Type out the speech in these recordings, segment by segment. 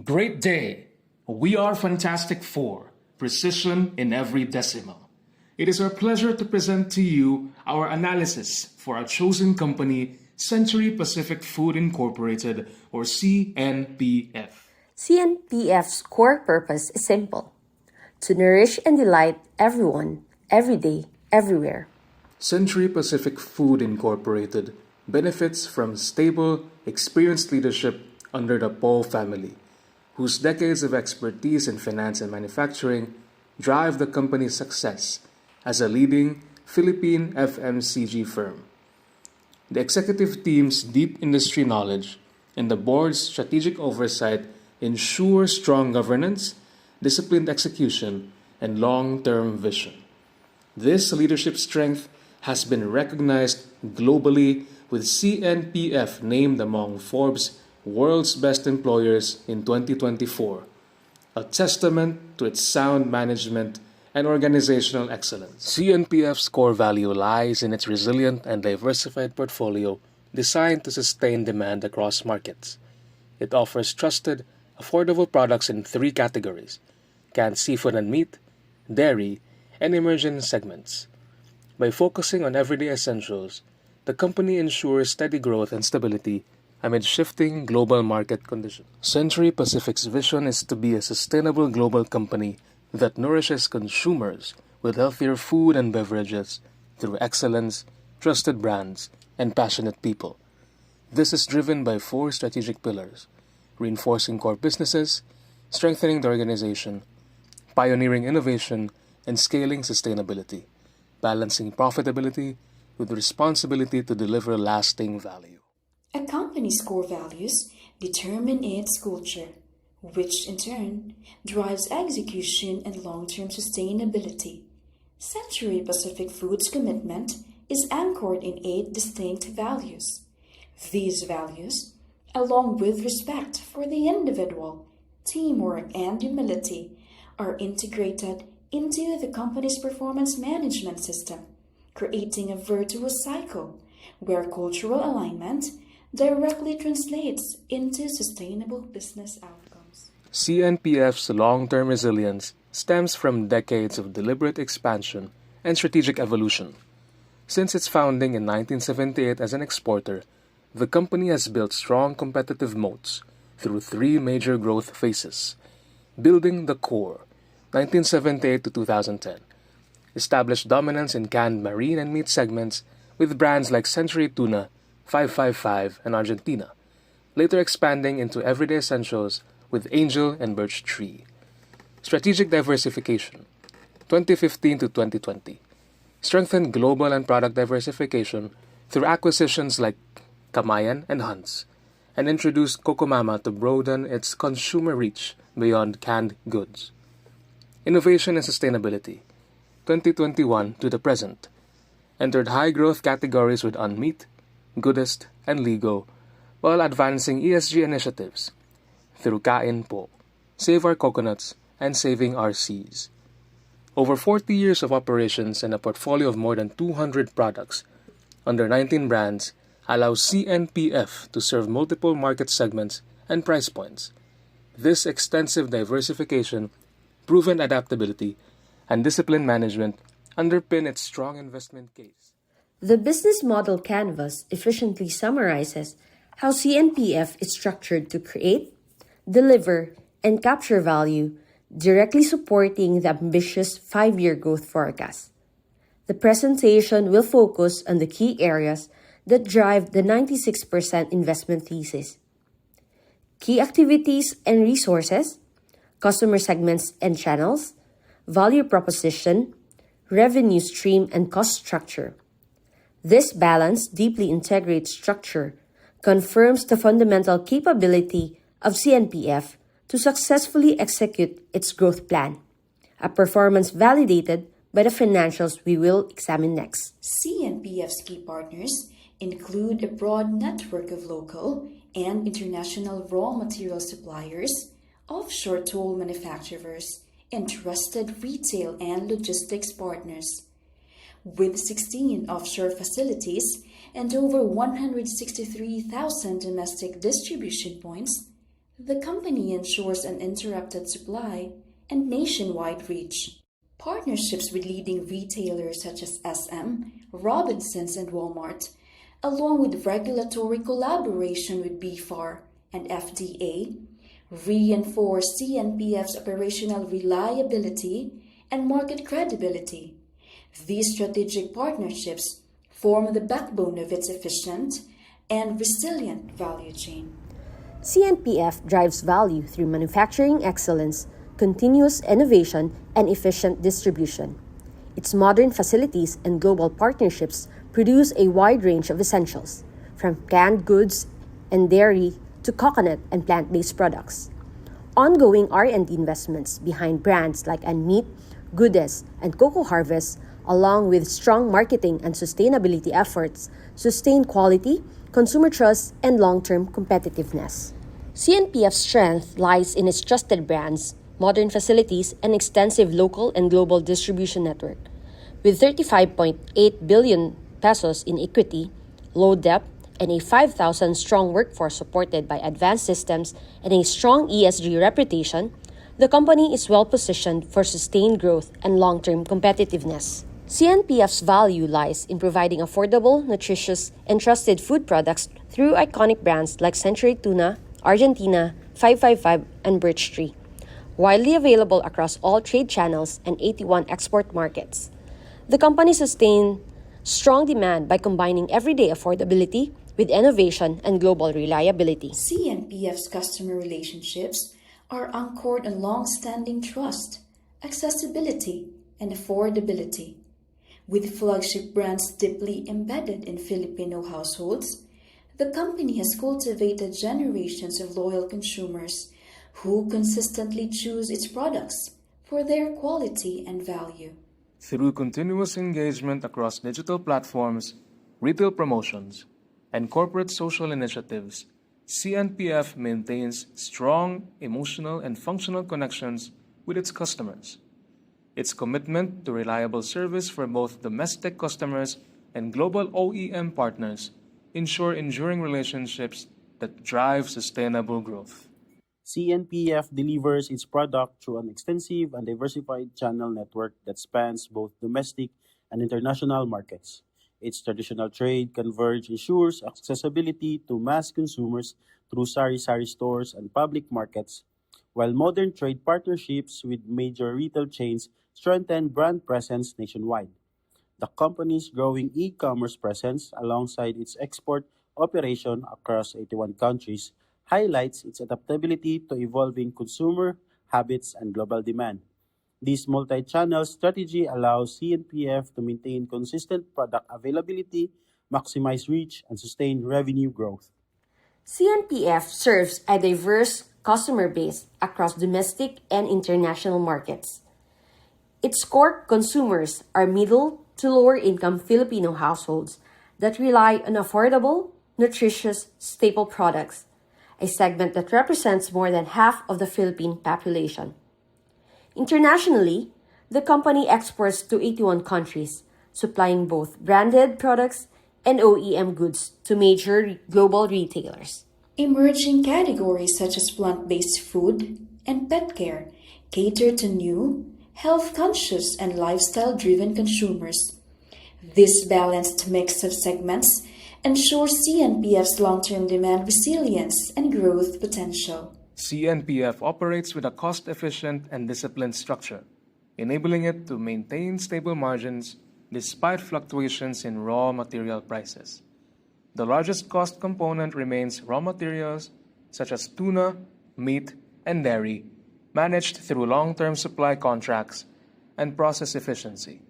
Great day! We are Fantastic Four, precision in every decimal. It is our pleasure to present to you our analysis for our chosen company, Century Pacific Food Incorporated, or CNPF. CNPF's core purpose is simple: to nourish and delight everyone, every day, everywhere. Century Pacific Food Incorporated benefits from stable, experienced leadership under the Paul family, whose decades of expertise in finance and manufacturing drive the company's success as a leading Philippine FMCG firm. The executive team's deep industry knowledge and the board's strategic oversight ensure strong governance, disciplined execution, and long-term vision. This leadership strength has been recognized globally, with CNPF named among Forbes' World's Best Employers in 2024, a testament to its sound management and organizational excellence. CNPF's core value lies in its resilient and diversified portfolio designed to sustain demand across markets. It offers trusted, affordable products in three categories: canned seafood and meat, dairy, and emerging segments. By focusing on everyday essentials, the company ensures steady growth and stability amid shifting global market conditions. Century Pacific's vision is to be a sustainable global company that nourishes consumers with healthier food and beverages through excellence, trusted brands, and passionate people. This is driven by four strategic pillars: reinforcing core businesses, strengthening the organization, pioneering innovation, and scaling sustainability, balancing profitability with responsibility to deliver lasting value. A company's core values determine its culture, which in turn drives execution and long-term sustainability. Century Pacific Foods' commitment is anchored in 8 distinct values. These values, along with respect for the individual, teamwork, and humility, are integrated into the company's performance management system, creating a virtuous cycle where cultural alignment directly translates into sustainable business outcomes. CNPF's long-term resilience stems from decades of deliberate expansion and strategic evolution. Since its founding in 1978 as an exporter, the company has built strong competitive moats through 3 major growth phases: building the core, 1978 to 2010, established dominance in canned marine and meat segments with brands like Century Tuna, 555, and Argentina, later expanding into everyday essentials with Angel and Birch Tree. Strategic diversification, 2015 to 2020, strengthened global and product diversification through acquisitions like Kamayan and Hunt's, and introduced Cocomama to broaden its consumer reach beyond canned goods. Innovation and sustainability, 2021 to the present, entered high-growth categories with Unmeat, Goodest, and Ligo, while advancing ESG initiatives through Kain Po, Save Our Coconuts, and Saving Our Seas. Over 40 years of operations and a portfolio of more than 200 products under 19 brands allows CNPF to serve multiple market segments and price points. This extensive diversification, proven adaptability, and disciplined management underpin its strong investment case. The business model canvas efficiently summarizes how CNPF is structured to create, deliver, and capture value, directly supporting the ambitious 5-year growth forecast. The presentation will focus on the key areas that drive the 96% investment thesis: key activities and resources, customer segments and channels, value proposition, revenue stream, and cost structure. This balanced, deeply integrated structure confirms the fundamental capability of CNPF to successfully execute its growth plan, a performance validated by the financials we will examine next. CNPF's key partners include a broad network of local and international raw material suppliers, offshore tool manufacturers, and trusted retail and logistics partners. With 16 offshore facilities and over 163,000 domestic distribution points, The company ensures uninterrupted supply and nationwide reach. Partnerships with leading retailers such as SM, Robinsons, and Walmart, along with regulatory collaboration with BFAR and FDA, reinforce CNPF's operational reliability and market credibility. These strategic partnerships form the backbone of its efficient and resilient value chain. CNPF drives value through manufacturing excellence, continuous innovation, and efficient distribution. Its modern facilities and global partnerships produce a wide range of essentials, from canned goods and dairy to coconut and plant-based products. Ongoing R&D investments behind brands like Unmeat, Goodest, and Cocoa Harvest, along with strong marketing and sustainability efforts, sustain quality, consumer trust, and long-term competitiveness. CNPF's strength lies in its trusted brands, modern facilities, and extensive local and global distribution network. With 35.8 billion pesos in equity, low debt, and a 5,000-strong workforce supported by advanced systems and a strong ESG reputation, the company is well-positioned for sustained growth and long-term competitiveness. CNPF's value lies in providing affordable, nutritious, and trusted food products through iconic brands like Century Tuna, Argentina, 555, and Birch Tree, widely available across all trade channels and 81 export markets. The company sustained strong demand by combining everyday affordability with innovation and global reliability. CNPF's customer relationships are anchored on long-standing trust, accessibility, and affordability. With flagship brands deeply embedded in Filipino households, the company has cultivated generations of loyal consumers who consistently choose its products for their quality and value. Through continuous engagement across digital platforms, retail promotions, and corporate social initiatives, CNPF maintains strong emotional and functional connections with its customers. Its commitment to reliable service for both domestic customers and global OEM partners ensure enduring relationships that drive sustainable growth. CNPF delivers its product through an extensive and diversified channel network that spans both domestic and international markets. Its traditional trade converge ensures accessibility to mass consumers through sari-sari stores and public markets, while modern trade partnerships with major retail chains strengthen brand presence nationwide. The company's growing e-commerce presence alongside its export operation across 81 countries highlights its adaptability to evolving consumer habits and global demand. This multi-channel strategy allows CNPF to maintain consistent product availability, maximize reach, and sustain revenue growth. CNPF serves a diverse customer base across domestic and international markets. Its core consumers are middle to lower income Filipino households that rely on affordable, nutritious, staple products, a segment that represents more than half of the Philippine population. Internationally, the company exports to 81 countries, supplying both branded products and OEM goods to major global retailers. Emerging categories such as plant-based food and pet care cater to new, health-conscious, and lifestyle-driven consumers. This balanced mix of segments ensures CNPF's long-term demand resilience and growth potential. CNPF operates with a cost-efficient and disciplined structure, enabling it to maintain stable margins despite fluctuations in raw material prices. The largest cost component remains raw materials such as tuna, meat, and dairy, managed through long-term supply contracts and process efficiency.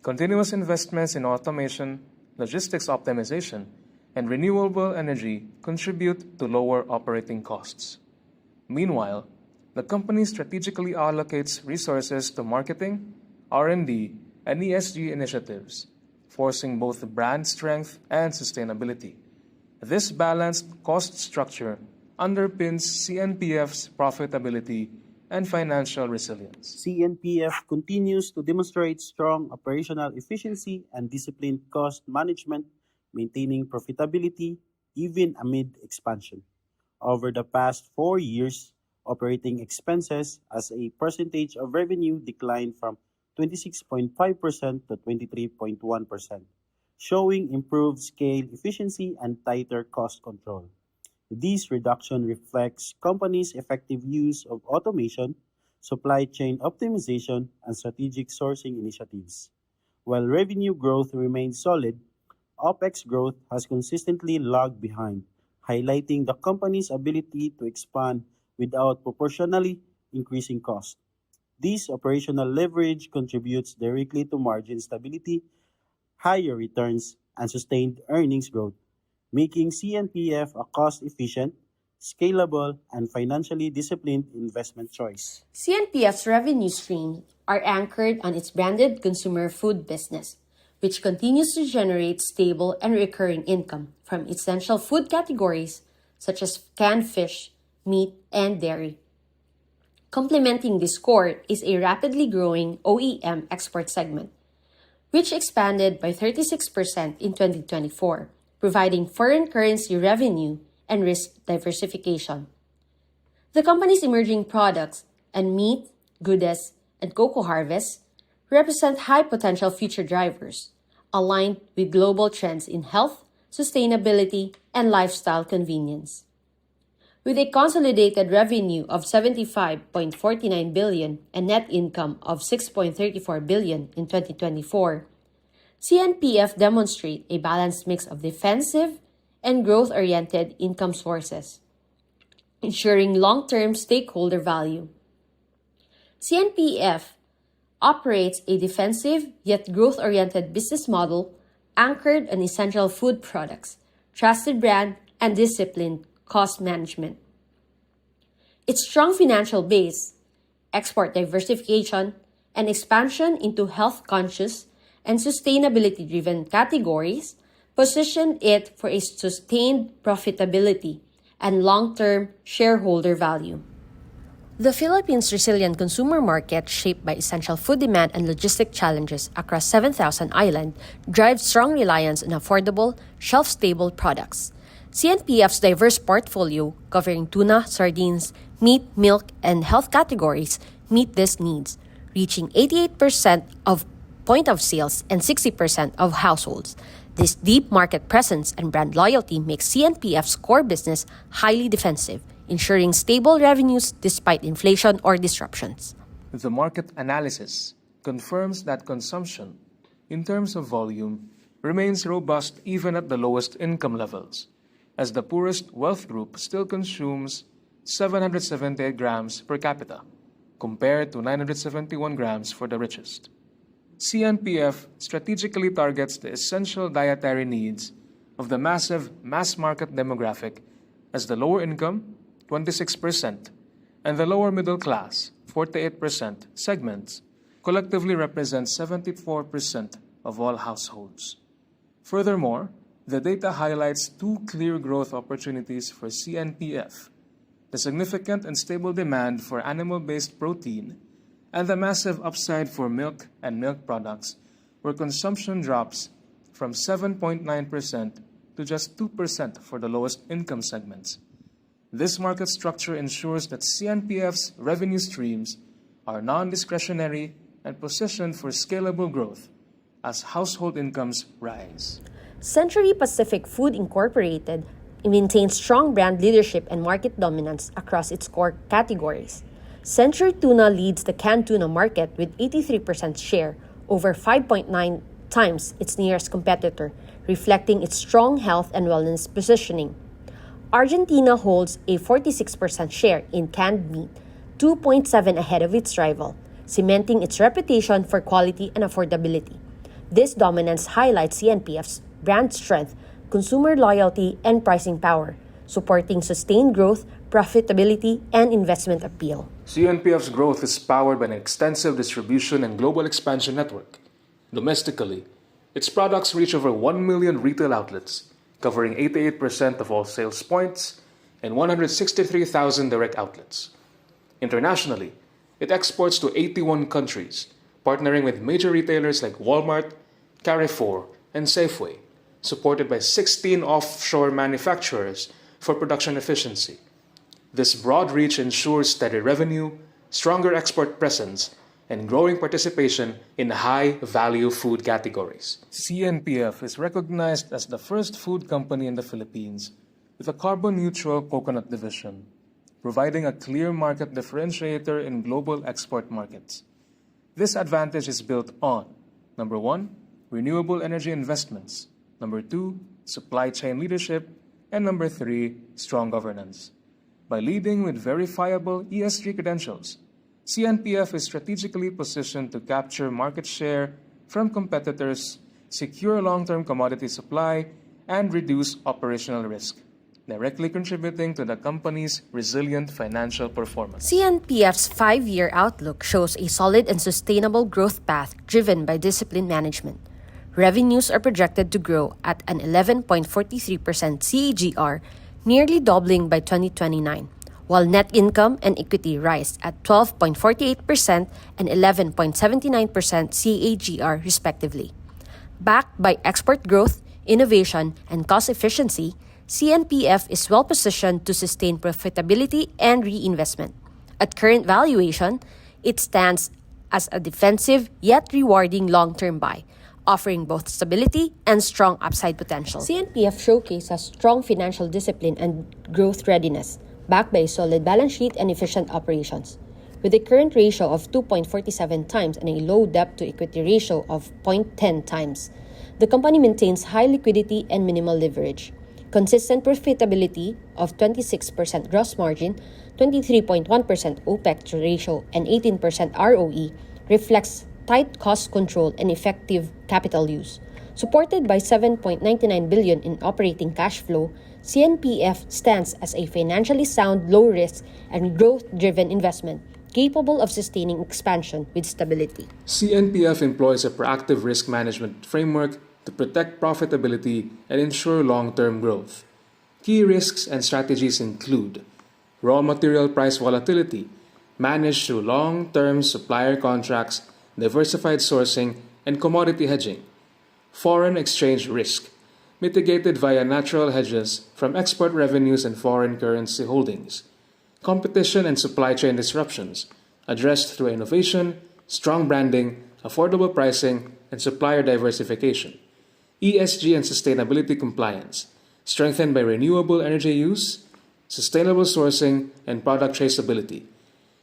Continuous investments in automation, logistics optimization, and renewable energy contribute to lower operating costs. Meanwhile, the company strategically allocates resources to marketing, R&D, and ESG initiatives, forcing both brand strength and sustainability. This balanced cost structure underpins CNPF's profitability and financial resilience. CNPF continues to demonstrate strong operational efficiency and disciplined cost management, maintaining profitability even amid expansion. Over the past 4 years, operating expenses as a percentage of revenue declined from 26.5% to 23.1%, showing improved scale efficiency and tighter cost control. This reduction reflects companies' effective use of automation, supply chain optimization, and strategic sourcing initiatives. While revenue growth remains solid, OpEx growth has consistently lagged behind, highlighting the company's ability to expand without proportionally increasing costs. This operational leverage contributes directly to margin stability, higher returns, and sustained earnings growth, making CNPF a cost-efficient, scalable, and financially disciplined investment choice. CNPF's revenue streams are anchored on its branded consumer food business, which continues to generate stable and recurring income from essential food categories such as canned fish, meat, and dairy. Complementing this core is a rapidly growing OEM export segment, which expanded by 36% in 2024, providing foreign currency revenue and risk diversification. The company's emerging products and meat, goodness, and cocoa harvests represent high potential future drivers, aligned with global trends in health, sustainability, and lifestyle convenience. With a consolidated revenue of 75.49 billion and net income of 6.34 billion in 2024, CNPF demonstrate a balanced mix of defensive and growth-oriented income sources, ensuring long-term stakeholder value. CNPF operates a defensive yet growth-oriented business model anchored on essential food products, trusted brand, and disciplined cost management. Its strong financial base, export diversification, and expansion into health-conscious and sustainability-driven categories position it for a sustained profitability and long-term shareholder value. The Philippines' resilient consumer market, shaped by essential food demand and logistic challenges across 7,000 islands, drives strong reliance on affordable, shelf-stable products. CNPF's diverse portfolio, covering tuna, sardines, meat, milk, and health categories, meet these needs, reaching 88% of point of sales and 60% of households. This deep market presence and brand loyalty makes CNPF's core business highly defensive, ensuring stable revenues despite inflation or disruptions. The market analysis confirms that consumption, in terms of volume, remains robust even at the lowest income levels, as the poorest wealth group still consumes 778 grams per capita, compared to 971 grams for the richest. CNPF strategically targets the essential dietary needs of the massive mass market demographic, as the lower income, 26%, and the lower middle class, 48% segments collectively represent 74% of all households. Furthermore, the data highlights two clear growth opportunities for CNPF: the significant and stable demand for animal-based protein and the massive upside for milk and milk products, where consumption drops from 7.9% to just 2% for the lowest income segments. This market structure ensures that CNPF's revenue streams are non-discretionary and positioned for scalable growth as household incomes rise. Century Pacific Food Incorporated maintains strong brand leadership and market dominance across its core categories. Century Tuna leads the canned tuna market with 83% share, over 5.9 times its nearest competitor, reflecting its strong health and wellness positioning. Argentina holds a 46% share in canned meat, 2.7 ahead of its rival, cementing its reputation for quality and affordability. This dominance highlights CNPF's brand strength, consumer loyalty, and pricing power, supporting sustained growth, profitability, and investment appeal. CNPF's growth is powered by an extensive distribution and global expansion network. Domestically, its products reach over 1 million retail outlets, covering 88% of all sales points and 163,000 direct outlets. Internationally, it exports to 81 countries, partnering with major retailers like Walmart, Carrefour, and Safeway, supported by 16 offshore manufacturers for production efficiency. This broad reach ensures steady revenue, stronger export presence, and growing participation in high-value food categories. CNPF is recognized as the first food company in the Philippines with a carbon-neutral coconut division, providing a clear market differentiator in global export markets. This advantage is built on: number 1, renewable energy investments; number 2, supply chain leadership; and number 3, strong governance. By leading with verifiable ESG credentials, CNPF is strategically positioned to capture market share from competitors, secure long-term commodity supply, and reduce operational risk, directly contributing to the company's resilient financial performance. CNPF's 5-year outlook shows a solid and sustainable growth path driven by disciplined management. Revenues are projected to grow at an 11.43% CAGR, nearly doubling by 2029, while net income and equity rise at 12.48% and 11.79% CAGR respectively. Backed by export growth, innovation, and cost efficiency, CNPF is well-positioned to sustain profitability and reinvestment. At current valuation, it stands as a defensive yet rewarding long-term buy, offering both stability and strong upside potential. CNPF showcases strong financial discipline and growth readiness, backed by a solid balance sheet and efficient operations. With a current ratio of 2.47 times and a low debt-to-equity ratio of 0.10 times, the company maintains high liquidity and minimal leverage. Consistent profitability of 26% gross margin, 23.1% OPEX ratio, and 18% ROE reflects tight cost control and effective capital use. Supported by 7.99 billion in operating cash flow, CNPF stands as a financially sound, low-risk, and growth-driven investment capable of sustaining expansion with stability. CNPF employs a proactive risk management framework to protect profitability and ensure long-term growth. Key risks and strategies include raw material price volatility, managed through long-term supplier contracts, diversified sourcing, and commodity hedging; foreign exchange risk, mitigated via natural hedges from export revenues and foreign currency holdings; competition and supply chain disruptions, addressed through innovation, strong branding, affordable pricing, and supplier diversification; ESG and sustainability compliance, strengthened by renewable energy use, sustainable sourcing, and product traceability;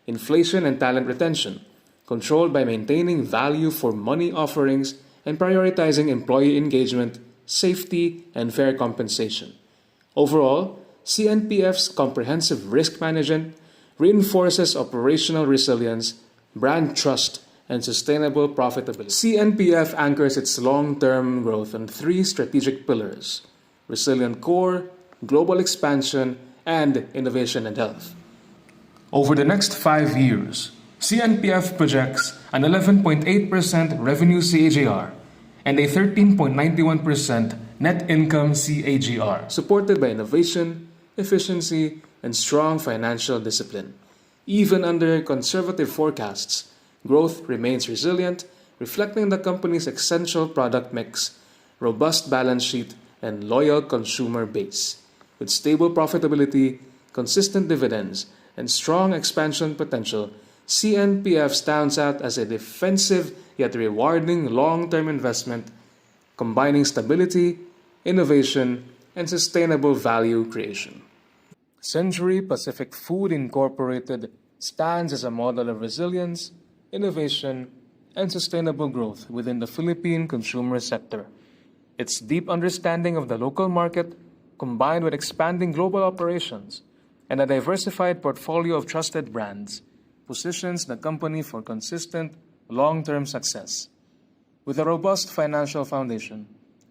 inflation and talent retention, controlled by maintaining value for money offerings and prioritizing employee engagement, safety, and fair compensation. Overall, CNPF's comprehensive risk management reinforces operational resilience, brand trust, and sustainable profitability. CNPF anchors its long-term growth on 3 strategic pillars: resilient core, global expansion, and innovation and health. Over the next 5 years, CNPF projects an 11.8% revenue CAGR and a 13.91% net income CAGR, supported by innovation, efficiency, and strong financial discipline. Even under conservative forecasts, growth remains resilient, reflecting the company's essential product mix, robust balance sheet, and loyal consumer base. With stable profitability, consistent dividends, and strong expansion potential, CNPF stands out as a defensive yet rewarding long-term investment, combining stability, innovation, and sustainable value creation. Century Pacific Food Incorporated stands as a model of resilience, innovation, and sustainable growth within the Philippine consumer sector. Its deep understanding of the local market, combined with expanding global operations and a diversified portfolio of trusted brands, positions the company for consistent, long-term success. With a robust financial foundation,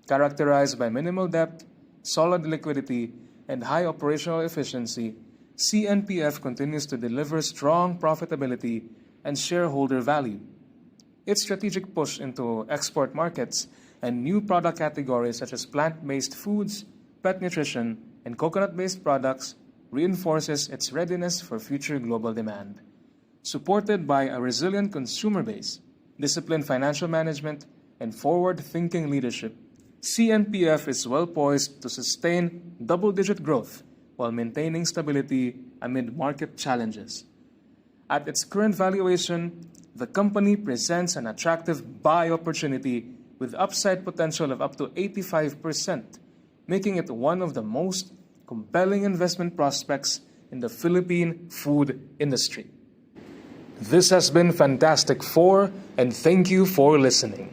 characterized by minimal debt, solid liquidity, and high operational efficiency, CNPF continues to deliver strong profitability and shareholder value. Its strategic push into export markets and new product categories such as plant-based foods, pet nutrition, and coconut-based products reinforces its readiness for future global demand. Supported by a resilient consumer base, disciplined financial management, and forward-thinking leadership, CNPF is well poised to sustain double-digit growth while maintaining stability amid market challenges. At its current valuation, the company presents an attractive buy opportunity with upside potential of up to 85%, making it one of the most compelling investment prospects in the Philippine food industry. This has been Fantastic Four, and thank you for listening.